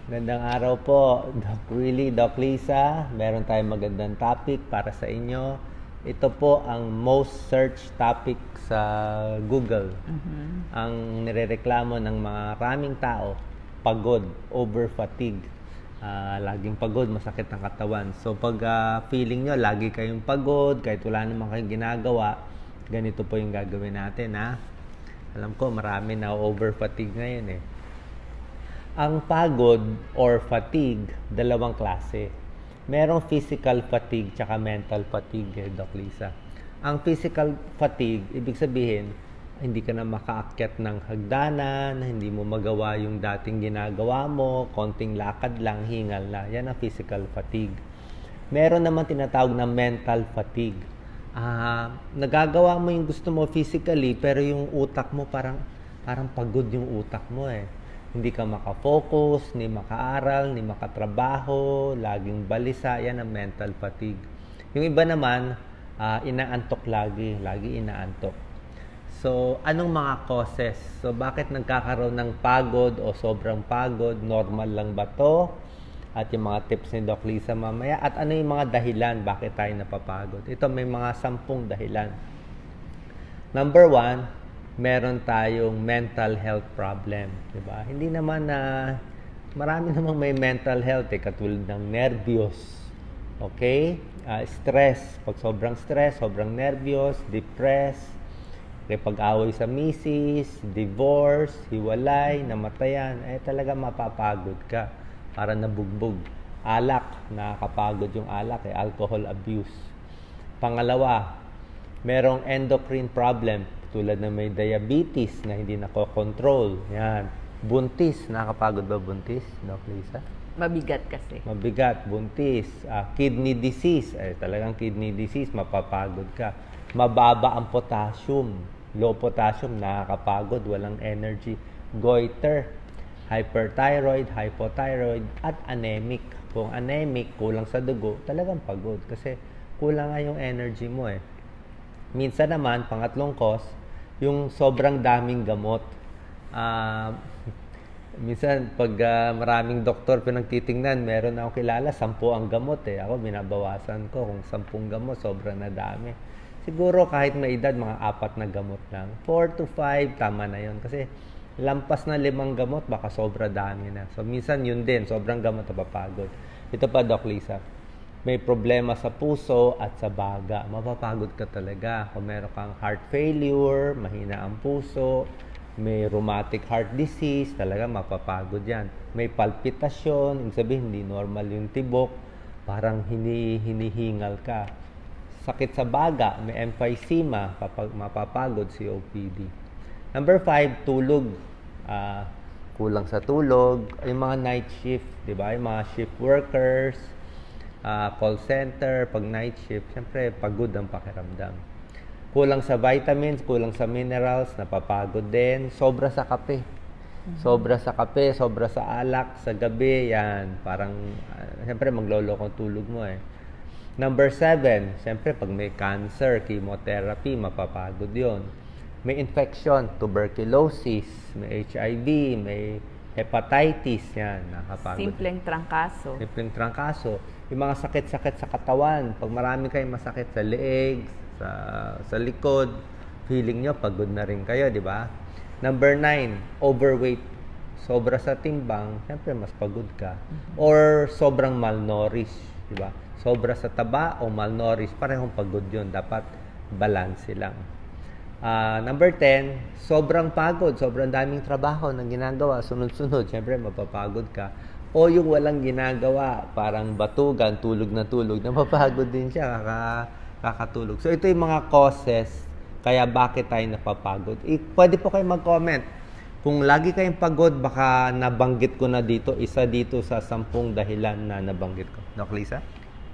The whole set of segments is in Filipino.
Gandang araw po, Doc Willie, Doc Lisa. Meron tayong magandang topic para sa inyo. Ito po ang most search topic sa Google. Ang nirereklamo ng mga maraming tao, pagod, over fatigue. Laging pagod, masakit ang katawan. So pag feeling nyo, lagi kayong pagod, kahit wala naman kayong ginagawa, ganito po yung gagawin natin, ha? Alam ko, marami na over fatigue ngayon, eh. Ang pagod or fatigue, dalawang klase. Merong physical fatigue tsaka mental fatigue, Doc Lisa. Ang physical fatigue, ibig sabihin, hindi ka na makaakyat ng hagdanan, hindi mo magawa yung dating ginagawa mo, konting lakad lang, hingal na. Yan ang physical fatigue. Meron naman tinatawag na mental fatigue. Nagagawa mo yung gusto mo physically, pero yung utak mo parang pagod yung utak mo, eh. Hindi ka makafocus, ni makaaral, ni makatrabaho, laging balisa. Yan ang mental fatigue. Yung iba naman, inaantok lagi inaantok. So, anong mga causes? So, bakit nagkakaroon ng pagod o sobrang pagod? Normal lang ba to? At yung mga tips ni Doc Lisa mamaya. At ano yung mga dahilan bakit tayo napapagod? Ito, may mga 10 dahilan. Number 1, meron tayong mental health problem, diba? Hindi naman marami namang may mental health, katulad ng nervyos, okay? Stress, pag sobrang stress, sobrang nervyos, depressed, pag-away sa misis, divorce, hiwalay, namatayan, talaga mapapagod ka, para nabugbog. Alak, nakakapagod yung alak, alcohol abuse. Pangalawa, merong endocrine problem, tulad na may diabetes na hindi nakokontrol. Yan. Buntis. Nakakapagod ba buntis, Doc Lisa? Mabigat kasi. Mabigat. Buntis. Kidney disease. Talagang kidney disease, mapapagod ka. Mababa ang potassium. Low potassium, nakakapagod. Walang energy. Goiter. Hyperthyroid, hypothyroid, at anemic. Kung anemic, kulang sa dugo, talagang pagod. Kasi kulang nga yung energy mo, eh. Minsan naman, pangatlong cause, yung sobrang daming gamot. Minsan, pag maraming doktor pinagtitingnan, meron akong kilala, 10 ang gamot, eh. Ako, binabawasan ko. Kung 10 gamot, sobrang nadami. Siguro, kahit may edad, mga 4 na gamot lang. 4 to 5, tama na yun. Kasi, lampas na 5 gamot, baka sobra dami na. So, minsan yun din, sobrang gamot napapagod. Ito pa, Doc Lisa. May problema sa puso at sa baga. Mapapagod ka talaga. Kung meron kang heart failure, mahina ang puso, may rheumatic heart disease, talaga mapapagod yan. May palpitasyon, ibig sabihin hindi normal yung tibok, parang hinihingal ka. Sakit sa baga, may emphysema, mapapagod, COPD. Number 5, tulog. Kulang sa tulog. Yung mga night shift, di ba? Yung mga shift workers, call center, pag night shift, syempre pagod ang pakiramdam. Kulang sa vitamins, kulang sa minerals, napapagod din. Sobra sa kape. Sobra sa kape, sobra sa alak, sa gabi, yan. Parang, syempre maglolokong tulog mo, eh. Number 7, syempre pag may cancer, chemotherapy, mapapagod yon. May infection, tuberculosis, may HIV, may hepatitis, yan, nakapagod. Simpleng trangkaso. Simpleng trangkaso. Yung mga sakit-sakit sa katawan, pag marami kayong masakit sa leeg, sa likod, feeling nyo, pagod na rin kayo, di ba? Number 9, overweight. Sobra sa timbang, syempre mas pagod ka. Or sobrang malnourished, di ba? Sobra sa taba o malnourished, parehong pagod yun. Dapat balance lang. Number 10, sobrang pagod, sobrang daming trabaho na ginagawa, sunod-sunod, syempre mapapagod ka. O yung walang ginagawa, parang batugan, tulog na mapapagod din siya, kakatulog. So ito yung mga causes, kaya bakit tayo napapagod. Pwede po kayo mag-comment. Kung lagi kayong pagod, baka nabanggit ko na dito, isa dito sa 10 dahilan na nabanggit ko. Doc Lisa?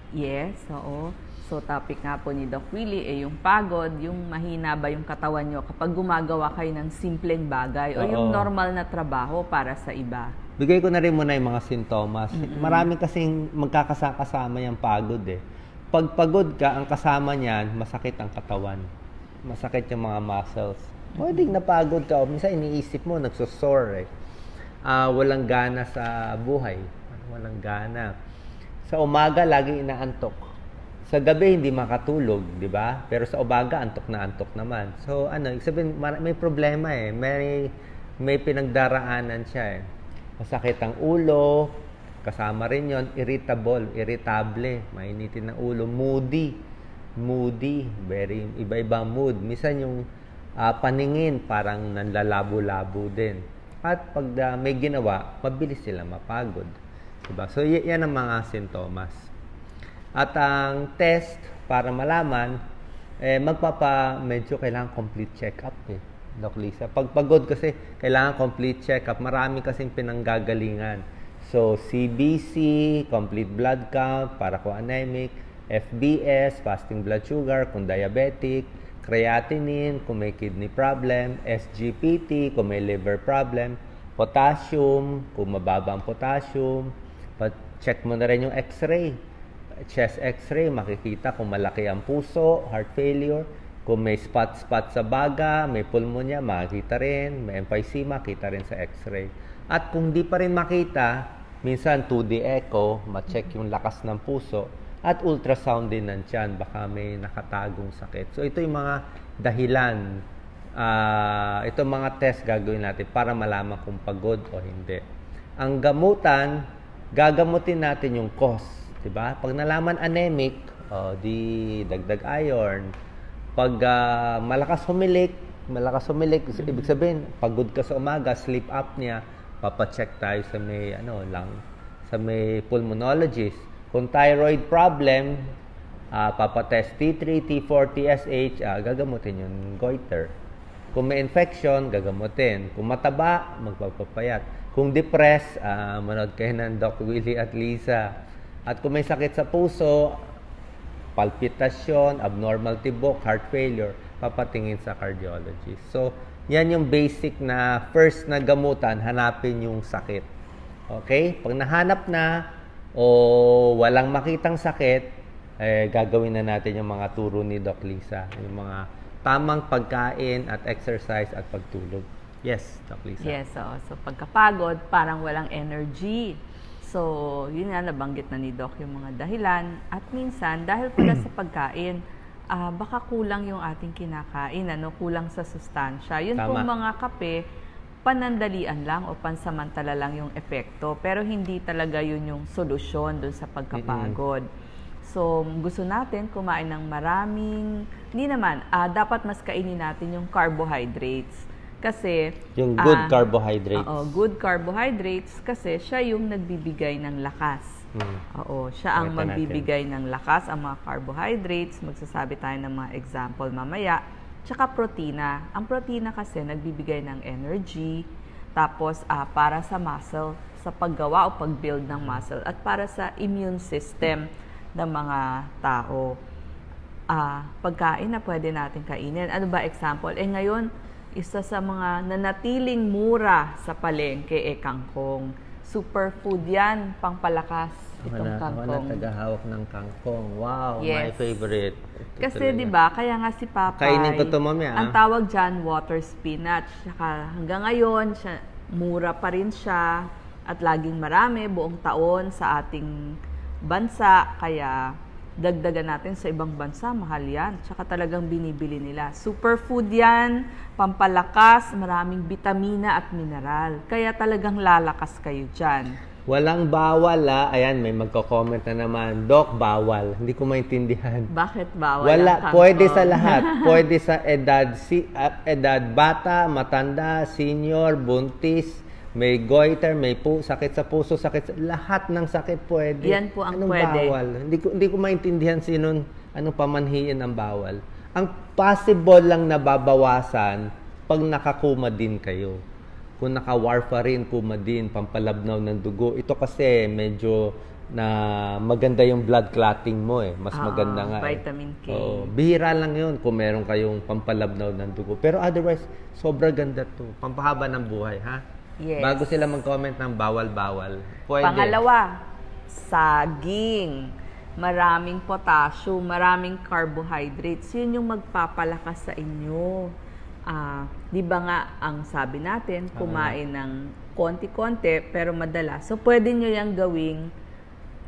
Yes, oo. So, topic nga po ni Doc Willie, yung pagod, yung mahina ba yung katawan nyo kapag gumagawa kayo ng simpleng bagay o yung normal na trabaho para sa iba. Bigay ko na rin muna yung mga sintomas. Marami kasing magkakasama yung pagod, eh. Pag pagod ka, ang kasama niyan, masakit ang katawan. Masakit yung mga muscles. Pwedeng napagod ka o minsan iniisip mo, nagsusore, eh. walang gana sa buhay. Walang gana. Sa umaga, lagi inaantok. Sa gabi, hindi makatulog, di ba? Pero sa umaga, antok naman. So, ibig sabihin, may problema eh. May pinagdaraanan siya eh. Masakit ang ulo, kasama rin yon, irritable, mainitin ng ulo, moody, very iba-ibang mood. Minsan yung paningin, parang nanlalabo-labo din. At pag may ginawa, mabilis sila mapagod. Diba? So, yan ang mga sintomas. At ang test, para malaman, medyo kailangan complete check-up eh, Doc Lisa. Pag pagod kasi, kailangan complete check-up. Marami kasing pinanggagalingan. So, CBC, complete blood count, para kung anemic, FBS, fasting blood sugar, kung diabetic, creatinine, kung may kidney problem, SGPT, kung may liver problem, potassium, kung mababa ang potassium, check mo na rin yung x-ray. Chest x-ray, makikita kung malaki ang puso, heart failure, kung may spot sa baga, may pulmonya, makikita rin, may emphysema, makita rin sa x-ray. At kung di pa rin makita, minsan 2D echo, ma-check yung lakas ng puso, at ultrasound din ng tiyan, baka may nakatagong sakit. So ito yung mga dahilan, ito mga test gagawin natin para malaman kung pagod o hindi. Ang gamutan, gagamutin natin yung cause, diba? Pag nalaman anemic, di dagdag iron. Pag malakas humilik, ibig sabihin, pagod ka sa umaga, sleep apnea, papacheck tayo sa may sa may pulmonologist. Kung thyroid problem, papatest T3, T4, TSH, gagamutin yung goiter. Kung may infection, gagamutin. Kung mataba, magpapapayat. Kung depressed, manood kayo ng Doc Willie at Lisa. At kung may sakit sa puso, palpitasyon, abnormal tibok, heart failure, papatingin sa cardiologist. So, yan yung basic na first na gamutan, hanapin yung sakit. Okay? Pag nahanap na o walang makitang sakit, gagawin na natin yung mga turo ni Doc Lisa. Yung mga tamang pagkain at exercise at pagtulog. Yes, Doc Lisa. Yes, so pagkapagod, parang walang energy. So, yun nga, nabanggit na ni Doc yung mga dahilan. At minsan, dahil pala sa pagkain, baka kulang yung ating kinakain, kulang sa sustansya. Yun pong mga kape, panandalian lang o pansamantala lang yung epekto. Pero hindi talaga yun yung solusyon dun sa pagkapagod. So, gusto natin kumain ng maraming, hindi naman, dapat mas kainin natin yung carbohydrates. Kasi yung good carbohydrates. Good carbohydrates kasi siya yung nagbibigay ng lakas. Siya ang magbibigay ng lakas, ang mga carbohydrates. Magsasabi tayo ng mga example mamaya. Tsaka protina. Ang protina kasi nagbibigay ng energy, tapos para sa muscle, sa paggawa o pag-build ng muscle, at para sa immune system ng mga tao. Pagkain na pwede natin kainin. Ano ba example? Ngayon, isa sa mga nanatiling mura sa palengke kangkong. Superfood yan, pangpalakas itong kangkong. Ako na tagahawak ng kangkong. Wow, yes. My favorite. Kasi di ba, kaya nga si Papay, kainin ko to, mamaya, ang tawag dyan, water spinach. Saka hanggang ngayon, mura pa rin siya at laging marami buong taon sa ating bansa. Kaya dagdagan natin sa ibang bansa, mahal yan. Tsaka talagang binibili nila. Superfood yan, pampalakas, maraming vitamina at mineral. Kaya talagang lalakas kayo dyan. Walang bawal Ayan, may magko-comment na naman. Doc, bawal. Hindi ko maintindihan. Bakit bawal? Wala. Pwede sa lahat. Pwede sa edad bata, matanda, senior, buntis, may goiter, may sakit sa puso, lahat ng sakit pwede. Yan po ang anong pwede. Bawal? Hindi ko maintindihan anong pamanhiin ang bawal. Ang possible lang nababawasan pag nakakuma din kayo. Kung naka-warfarin, kumadin, pampalabnaw ng dugo. Ito kasi medyo na maganda yung blood clotting mo Mas maganda nga. Vitamin K. Bihira lang yun kung meron kayong pampalabnaw ng dugo. Pero otherwise, sobrang ganda to. Pampahaba ng buhay, ha? Yes. Bago sila mag-comment ng bawal-bawal. Pwede. Pangalawa, saging. Maraming potassium, maraming carbohydrates. Yun yung magpapalakas sa inyo. Di ba nga, ang sabi natin, kumain ng konti-konti, pero madalas. So, pwede nyo yung gawing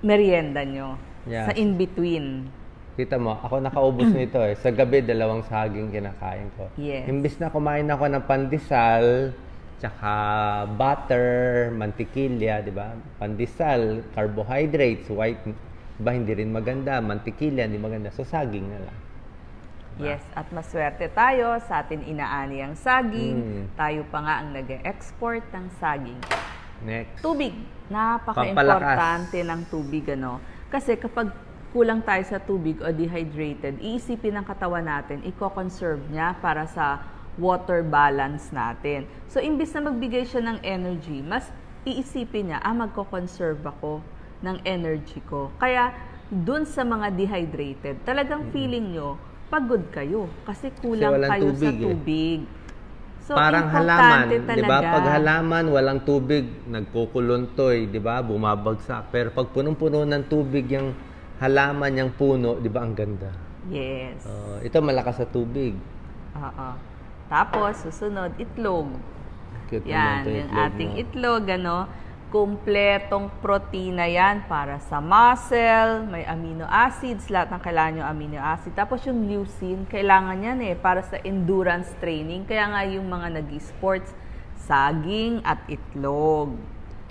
merienda nyo sa in-between. Kita mo, ako nakaubos nito eh. Sa gabi, 2 saging kinakain ko. Yes. Imbis na kumain ako ng pandesal, tsaka butter, mantikilya, di ba? Pandesal, carbohydrates, white, diba hindi rin maganda. Mantikilya, hindi maganda. So, saging na lang. Yes, at maswerte tayo sa atin inaani ang saging. Tayo pa nga ang nag-export ng saging. Next. Tubig. Napaka-importante ng tubig, ano? Kasi kapag kulang tayo sa tubig o dehydrated, iisipin ng katawan natin, i-conserve niya para sa water balance natin. So, imbis na magbigay siya ng energy, mas iisipin niya, magko-conserve ako ng energy ko. Kaya, dun sa mga dehydrated, talagang feeling nyo, pagod kayo kasi kulang kayo sa tubig. So, parang halaman, 'di ba? Pag halaman walang tubig, nagkukuluntoy, 'di ba? Bumabagsak. Pero pag punong-puno ng tubig yung halaman, yung puno, 'di ba? Ang ganda. Yes. Ito malakas sa tubig. Oo. Tapos susunod, itlog. Cute yan, yung ating itlog, ano? Kumpletong protina yan para sa muscle, may amino acids, lahat ng kailangan yung amino acid. Tapos yung leucine, kailangan yan para sa endurance training. Kaya nga yung mga nag-sports, saging at itlog.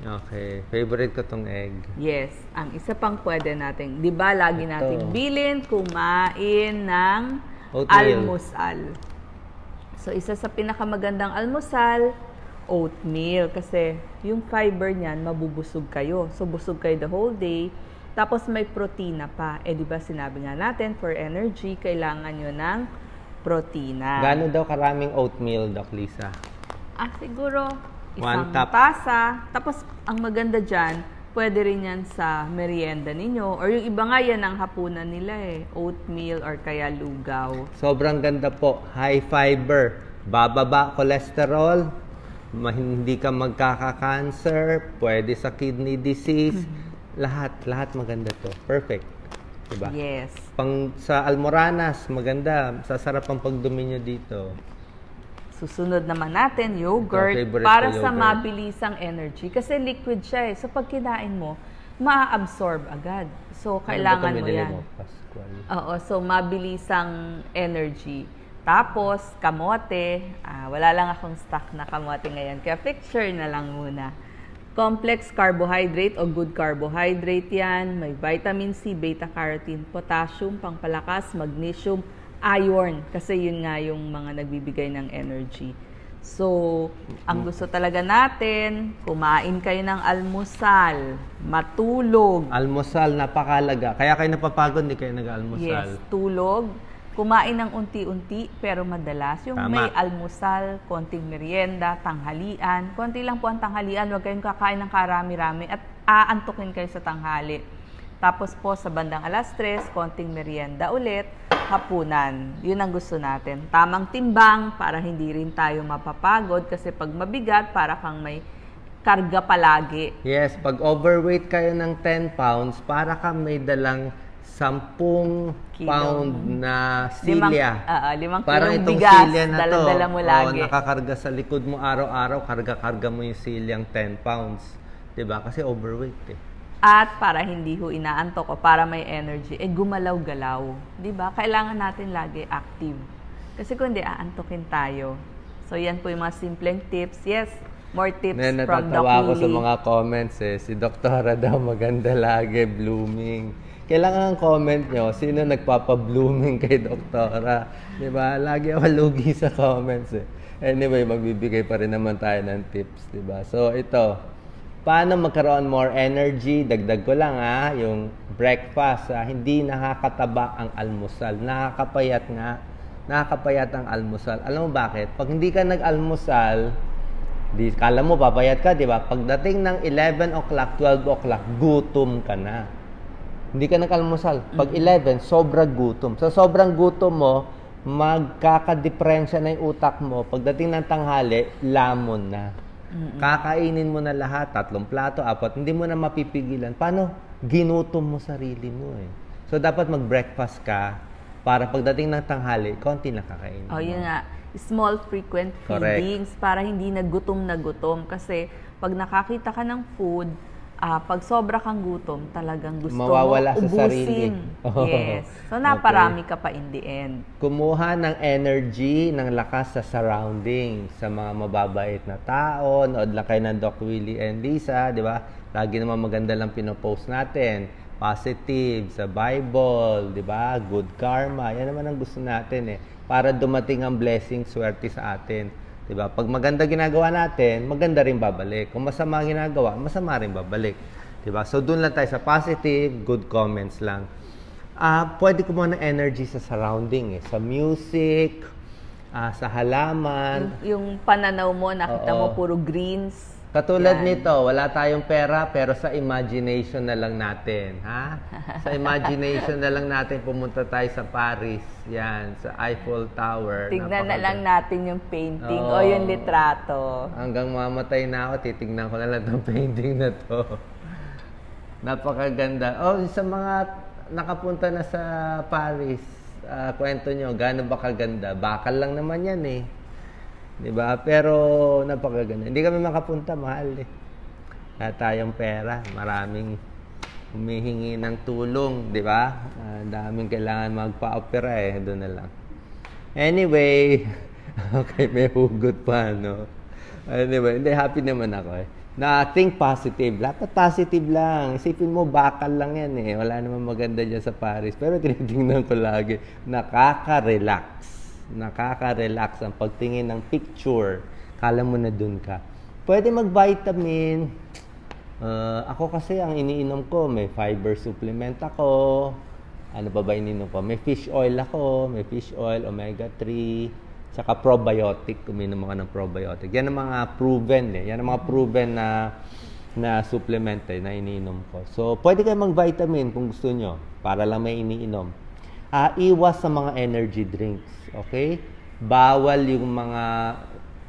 Okay. Favorite ko tong egg. Yes. Ang isa pang pwede natin, di ba lagi natin bilin, kumain ng almusal. So, isa sa pinakamagandang almusal, oatmeal. Kasi yung fiber niyan, mabubusog kayo. So, busog kayo the whole day. Tapos may protina pa. Di ba sinabi nga natin, for energy, kailangan nyo ng protina. Gaano daw karaming oatmeal, Doc Lisa? Siguro, isang tasa. Tapos, ang maganda dyan, pwede rin yan sa merienda ninyo. Or yung iba nga yan ang hapunan nila oatmeal or kaya lugaw. Sobrang ganda po. High fiber. Bababa cholesterol. Hindi ka magkaka-cancer, pwede sa kidney disease, lahat maganda to. Perfect. Diba? Yes. Sa almoranas, maganda. Sasarap ang pagdumi nyo dito. Susunod naman natin, yogurt, para sa mabilisang energy. Kasi liquid siya So, pag kinain mo, ma-absorb agad. So, kailangan mo yan. So, mabilisang energy. Tapos, kamote. Wala lang akong stock na kamote ngayon. Kaya picture na lang muna. Complex carbohydrate o good carbohydrate yan. May vitamin C, beta-carotene, potassium, pangpalakas, magnesium, iron. Kasi yun nga yung mga nagbibigay ng energy. So, ang gusto talaga natin, kumain kayo ng almusal, matulog. Almusal, napakalaga. Kaya kayo napapagod, hindi kayo nag-almusal. Yes, tulog. Kumain ng unti-unti, pero madalas. Yung may almusal, konting merienda, tanghalian. Konti lang po ang tanghalian. Huwag kayong kakain ng karami-rami at aantukin kayo sa tanghali. Tapos po, sa bandang 3:00, konting merienda ulit, hapunan. Yun ang gusto natin. Tamang timbang para hindi rin tayo mapapagod kasi pag mabigat, para kang may karga palagi. Yes, pag overweight kayo ng 10 pounds, para kang may dalang 10 pound na silya. 5 parang kilong itong bigas, silya na to, dala-dala mo lagi. nakakarga sa likod mo araw-araw, karga-karga mo yung silyang 10 pounds. Diba? Kasi overweight At para hindi ho inaantok o para may energy, gumalaw-galaw. Diba? Kailangan natin lagi active. Kasi kung hindi, aantokin tayo. So, yan po yung mga simpleng tips. Yes, more tips from Doc Lily. Natatawa ako sa mga comments Si Doktora daw maganda lagi, blooming. Kailangan ang comment nyo, sino nagpapa-blooming kay Doktora. Diba? Lagi ako lugi sa comments Anyway, magbibigay pa rin naman tayo ng tips. Diba? So, ito. Paano magkaroon more energy? Dagdag ko lang yung breakfast. Hindi nakakataba ang almusal. Nakakapayat nga. Nakakapayat ang almusal. Alam mo bakit? Pag hindi ka nag-almusal, kala mo papayat ka, diba? Pagdating ng 11 o'clock, 12 o'clock, gutom ka na. Hindi ka nag-almusal. Pag 11, sobra gutom. Sa sobrang gutom mo, magkakadiferensya na yung utak mo. Pagdating ng tanghali, lamon na. Kakainin mo na lahat, 3 plato, 4, hindi mo na mapipigilan. Paano? Ginutom mo sarili mo So, dapat mag-breakfast ka para pagdating ng tanghali, konti na kakainin. Yun nga. small frequent feedings para hindi na gutom. Kasi pag nakakita ka ng food, pag sobra kang gutom, talagang gusto mawawala mo sa sarili. Yes. So, naparami ka pa in the end. Kumuha ng energy, ng lakas sa surrounding, sa mga mababait na tao. Nood lang kayo ng Doc Willie and Lisa, di ba? Lagi naman maganda lang pinopost natin. Positive, sa Bible, di ba? Good karma. Yan naman ang gusto natin para dumating ang blessing, swerte sa atin. Diba? Pag maganda ginagawa natin, maganda rin babalik. Kung masama ginagawa, masama rin babalik. Diba? So, doon lang tayo sa positive, good comments lang. Pwede kumuha ng energy sa surrounding. Sa music, sa halaman. Yung pananaw mo, nakita mo puro greens. Katulad nito, wala tayong pera, pero sa imagination na lang natin. Ha? Sa imagination na lang natin, pumunta tayo sa Paris. Yan, sa Eiffel Tower. Tignan na lang natin yung painting o yung litrato. Hanggang mamatay na ako, titignan ko na lang itong painting na to. Napakaganda. Sa mga nakapunta na sa Paris, kwento nyo, gaano ba kaganda? Bakal lang naman yan Diba? Pero napakaganda. Hindi kami makapunta, mahal Wala tayong pera. Maraming humihingi ng tulong, di ba? Daming kailangan magpa-opera Doon na lang. Anyway, okay, may hugot pa, no? Anyway, hindi, happy naman ako Na-think positive. Dapat positive lang. Isipin mo, bakal lang yan Wala naman maganda dyan sa Paris. Pero tinitingnan ko lagi, nakaka-relax ang pagtingin ng picture. Kala mo na dun ka. Pwede mag-vitamin. Ako kasi ang iniinom ko, may fiber supplement ako. Ano ba iniinom ko? May fish oil ako. May fish oil, omega 3. Tsaka probiotic. Uminom ako ng probiotic. Yan ang mga proven Yan ang mga proven na supplement na iniinom ko. So, pwede kayo mag-vitamin kung gusto nyo. Para lang may iniinom. Iwas sa mga energy drinks. Okay? Bawal yung mga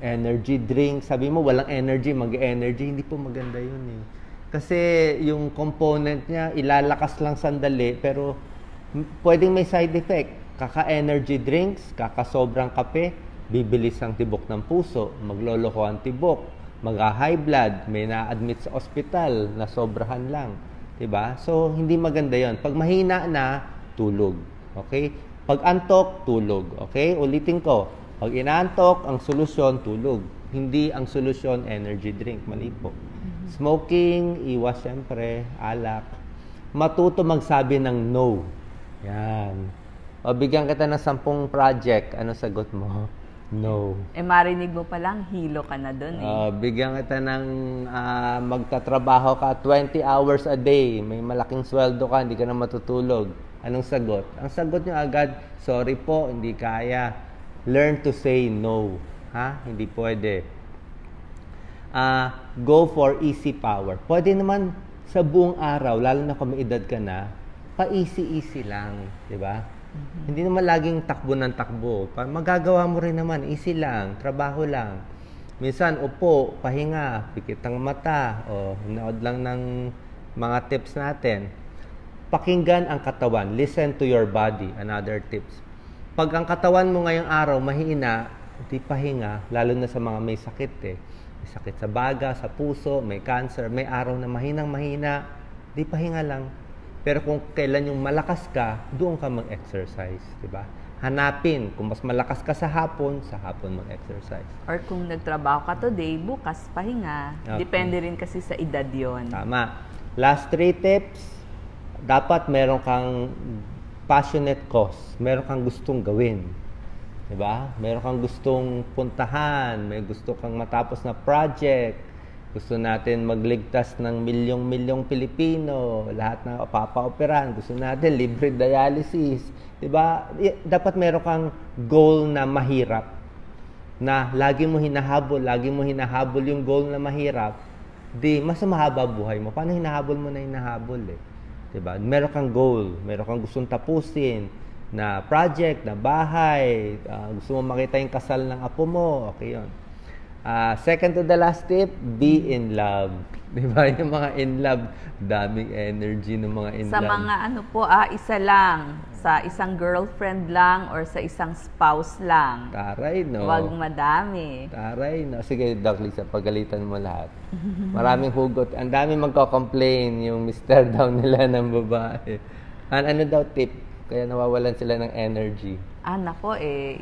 energy drinks. Sabi mo, walang energy, mag-energy. Hindi po maganda yun Kasi yung component niya, ilalakas lang sandali, pero pwedeng may side effect. Kaka-energy drinks, kaka-sobrang kape, bibilis ang tibok ng puso, magloloko ang tibok, mag-high blood, may na-admit sa ospital na sobrahan lang. Diba? So, hindi maganda yon. Pag mahina na, tulog. Okay? Pag antok, tulog. Okay? Ulitin ko. Pag inaantok, ang solusyon, tulog. Hindi ang solusyon, energy drink. Mali po. Smoking, iwas siyempre, alak. Matuto magsabi ng no. Yan. O, bigyan kita ng 10 project. Ano sagot mo? No. Marinig mo pa lang, hilo ka na dun Bigyan kita ng magtatrabaho ka 20 hours a day. May malaking sweldo ka, hindi ka na matutulog. Anong sagot? Ang sagot nyo agad, sorry po, hindi kaya. Learn to say no. Hindi pwede. Go for easy power. Pwede naman sa buong araw, lalo na kung may edad ka na, pa-easy-easy lang. Diba? Hindi naman laging takbo ng takbo. Magagawa mo rin naman, easy lang, trabaho lang. Minsan, upo, pahinga, pikit ang mata, nood lang ng mga tips natin. Pakinggan ang katawan. Listen to your body. Another tips. Pag ang katawan mo ngayong araw mahina, di pahinga, lalo na sa mga may sakit May sakit sa baga, sa puso, may cancer, may araw na mahinang-mahina, di pahinga lang. Pero kung kailan yung malakas ka, doon ka mag-exercise, di ba? Hanapin, kung mas malakas ka sa hapon mag-exercise. Or kung nagtrabaho ka today, bukas pahinga. Okay. Depende rin kasi sa edad yon. Tama. Last 3 tips. Dapat meron kang passionate cause. Meron kang gustong gawin. Diba? Meron kang gustong puntahan. May gusto kang matapos na project. Gusto natin magligtas ng milyong-milyong Pilipino. Lahat na papaoperahan. Gusto natin libre dialysis. Diba? Dapat meron kang goal na mahirap. Na lagi mo hinahabol yung goal na mahirap. Mas mahaba buhay mo. Paano hinahabol mo na hinahabol Diba? Meron kang goal, meron kang gustong tapusin na project, na bahay, gusto mo makita yung kasal ng apo mo, okay yun. Second to the last tip, be in love. Di ba? Yung mga in love, daming energy ng mga in Sa love. mga isa lang. Sa isang girlfriend lang or sa isang spouse lang. Taray, no? Huwag madami. Taray, no? Sige, Doc Lisa, pagalitan mo lahat. Maraming hugot. Ang dami magko-complain yung mister daw nila ng babae. Ano daw tip? Kaya nawawalan sila ng energy. Nako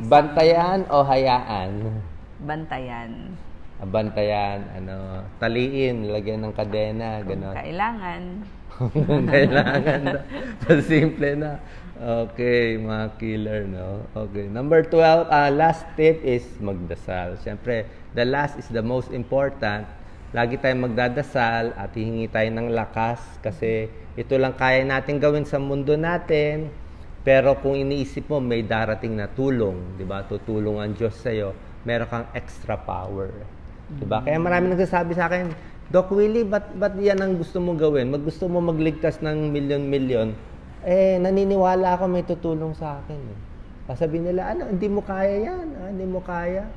Bantayan o hayaan? Bantayan. Bantayan, taliin, lagyan ng kadena, gano'n. Kailangan. Kailangan na. Simple na. Okay, mga killer, no? Okay. Number 12, last tip is magdasal. Siyempre, the last is the most important. Lagi tayong magdadasal at hihingi tayo ng lakas kasi ito lang kaya natin gawin sa mundo natin. Pero kung iniisip mo, may darating na tulong, di ba? Tutulong ang Diyos sa'yo. Meron kang extra power. Di ba? Kaya marami nagsasabi sa akin, Doc Willie, ba't yan ang gusto mo gawin? Gusto mo magligtas ng milyon-milyon? Naniniwala ako may tutulong sa akin. Sabihin nila, hindi mo kaya yan. Hindi mo kaya.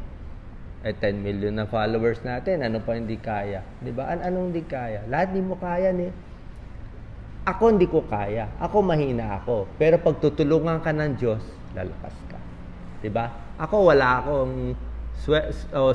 10 million na followers natin, ano pa hindi kaya? Di ba? Anong hindi kaya? Lahat hindi mo kaya, Ako hindi ko kaya. Ako mahina ako. Pero pag tutulungan ka ng Diyos, lalakas ka. Di ba? Ako wala akong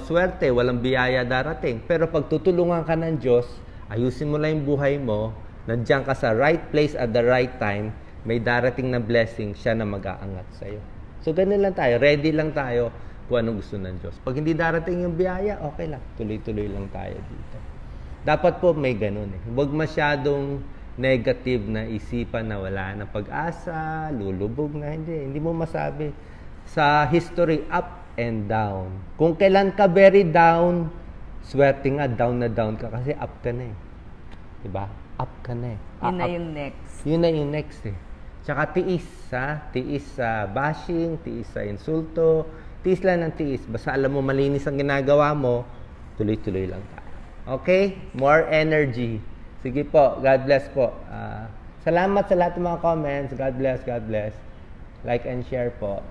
swerte, walang biyaya darating. Pero pag tutulungan ka ng Diyos, ayusin mo lang yung buhay mo, nandiyan ka sa right place at the right time, may darating na blessing, siya na mag-aangat sa'yo. So, ganun lang tayo. Ready lang tayo kung anong gusto ng Diyos. Pag hindi darating yung biyaya, okay lang. Tuloy-tuloy lang tayo dito. Dapat po may ganun Huwag masyadong negative na isipan na wala na pag-asa, lulubog na. Hindi mo masabi. Sa history, up and down. Kung kailan ka very down, swerte nga, down na down ka kasi up ka na Diba? Up ka na Yun na yung next. Yun na yung next Tsaka tiis, Tiis sa bashing, tiis sa insulto, tiis lang ng tiis. Basta alam mo malinis ang ginagawa mo, tuloy-tuloy lang tayo. Okay? More energy. Sige po. God bless po. Salamat sa lahat ng mga comments. God bless. God bless. Like and share po.